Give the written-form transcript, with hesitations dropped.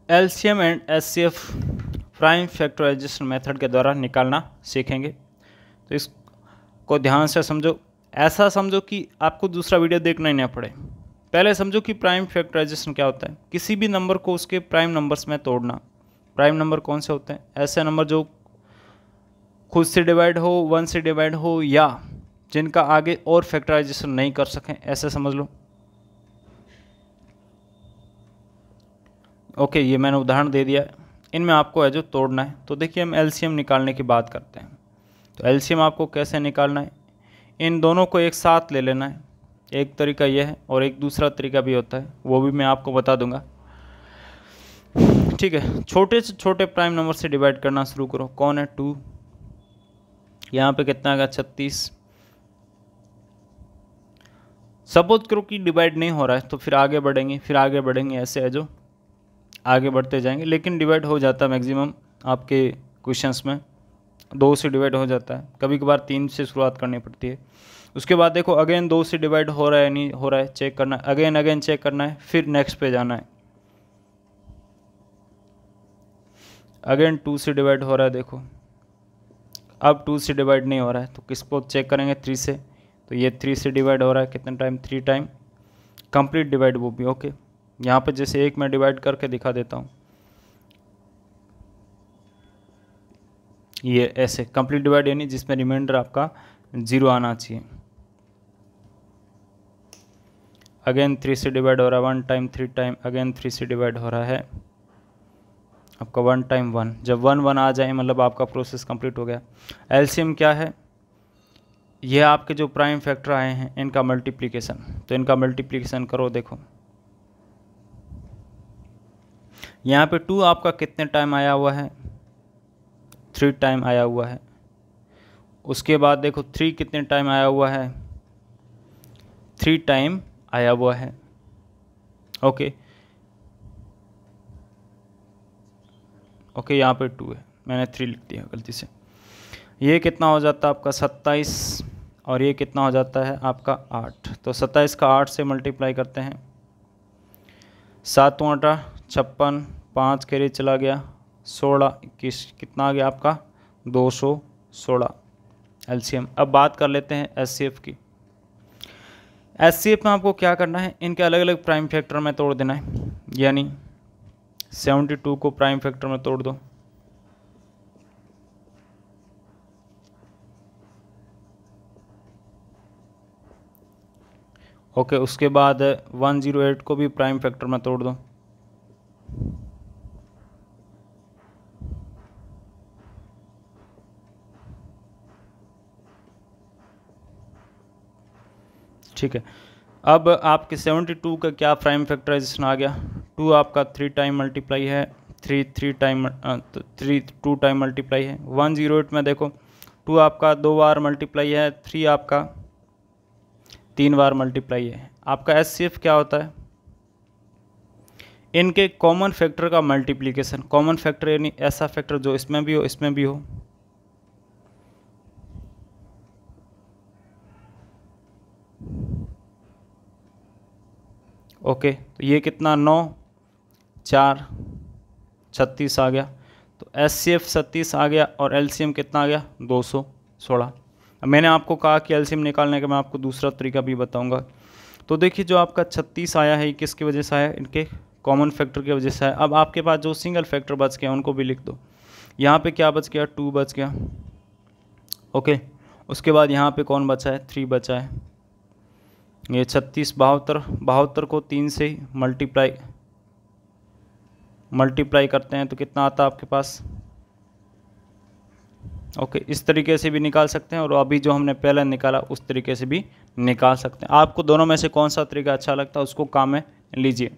LCM and HCF prime factorisation method के द्वारा निकालना सीखेंगे। तो इसको ध्यान से समझो, ऐसा समझो कि आपको दूसरा वीडियो देखना ही ना पड़े। पहले समझो कि प्राइम फैक्टराइजेशन क्या होता है। किसी भी नंबर को उसके प्राइम नंबर्स में तोड़ना। प्राइम नंबर कौन से होते हैं? ऐसे नंबर जो खुद से डिवाइड हो, 1 से डिवाइड हो, या जिनका आगे और फैक्टराइजेशन नहीं कर सकें, ऐसे समझ लो। ओके, ये मैंने उदाहरण दे दिया है। इनमें आपको है जो तोड़ना है। तो देखिए, हम एलसीएम निकालने की बात करते हैं। तो एलसीएम आपको कैसे निकालना है? इन दोनों को एक साथ ले लेना है। एक तरीका यह है और एक दूसरा तरीका भी होता है, वो भी मैं आपको बता दूंगा। ठीक है, छोटे से छोटे प्राइम नंबर से डिवाइड करना शुरू करो। कौन है? 2। यहाँ पे कितना आएगा? 36। सपोज करो कि डिवाइड नहीं हो रहा है, तो फिर आगे बढ़ेंगे, फिर आगे बढ़ेंगे, ऐसे है जो आगे बढ़ते जाएंगे। लेकिन डिवाइड हो जाता है मैक्सिमम आपके क्वेश्चंस में, 2 से डिवाइड हो जाता है। कभी कभार 3 से शुरुआत करनी पड़ती है। उसके बाद देखो अगेन 2 से डिवाइड हो रहा है नहीं हो रहा है, चेक करना है, अगेन चेक करना है, फिर नेक्स्ट पे जाना है। अगेन 2 से डिवाइड हो रहा है, देखो अब 2 से डिवाइड नहीं हो रहा है, तो किस को चेक करेंगे? 3 से। तो ये 3 से डिवाइड हो रहा है, कितने टाइम? 3 टाइम। कंप्लीट डिवाइड वो भी। ओके, यहाँ पे जैसे एक मैं डिवाइड करके दिखा देता हूँ, ये ऐसे कंप्लीट डिवाइड, यानी जिसमें रिमाइंडर आपका 0 आना चाहिए। अगेन 3 से डिवाइड हो रहा है, 1 टाइम, 3 टाइम, अगेन 3 से डिवाइड हो रहा है आपका 1 टाइम 1। जब 1 आ जाए मतलब आपका प्रोसेस कंप्लीट हो गया। एलसीएम क्या है? यह आपके जो प्राइम फैक्टर आए हैं इनका मल्टीप्लिकेशन। तो इनका मल्टीप्लिकेशन करो। देखो यहाँ पे 2 आपका कितने टाइम आया हुआ है? 3 टाइम आया हुआ है। उसके बाद देखो 3 कितने टाइम आया हुआ है? 3 टाइम आया हुआ है। ओके, यहाँ पे 2 है, मैंने 3 लिख दिया गलती से। ये कितना हो जाता है आपका? 27। और ये कितना हो जाता है आपका? 8। तो 27 का 8 से मल्टीप्लाई करते हैं। 7 8 56, 5 कैरी चला गया, 16 21, कितना आ गया आपका? 216 एलसीएम। अब बात कर लेते हैं एचसीएफ की। एचसीएफ में आपको क्या करना है? इनके अलग अलग प्राइम फैक्टर में तोड़ देना है। यानी 72 को प्राइम फैक्टर में तोड़ दो। ओके, उसके बाद 108 को भी प्राइम फैक्टर में तोड़ दो। ठीक है, अब आपके 72 का क्या प्राइम फैक्टराइजेशन आ गया? 2 आपका 3 टाइम मल्टीप्लाई है, 3 टाइम 2 टाइम मल्टीप्लाई है। 108 में देखो 2 आपका 2 बार मल्टीप्लाई है, 3 आपका 3 बार मल्टीप्लाई है। आपका एचसीएफ क्या होता है? इनके कॉमन फैक्टर का मल्टीप्लिकेशन। कॉमन फैक्टर यानी ऐसा फैक्टर जो इसमें भी हो इसमें भी हो। ओके, तो ये कितना? 9 4 36 आ गया। तो एचसीएफ 36 आ गया और एलसीएम कितना आ गया? 216। मैंने आपको कहा कि एलसीएम निकालने का मैं आपको दूसरा तरीका भी बताऊंगा। तो देखिए जो आपका 36 आया है, किसकी वजह से आया? इनके कॉमन फैक्टर की वजह से आया। अब आपके पास जो सिंगल फैक्टर बच गया उनको भी लिख दो। यहाँ पे क्या बच गया? 2 बच गया। ओके, उसके बाद यहाँ पे कौन बचा है? 3 बचा है। ये 36 72 को 3 से ही मल्टीप्लाई करते हैं तो कितना आता है आपके पास? ओके, इस तरीके से भी निकाल सकते हैं और अभी जो हमने पहले निकाला उस तरीके से भी निकाल सकते हैं। आपको दोनों में से कौन सा तरीका अच्छा लगता है उसको काम में लीजिए।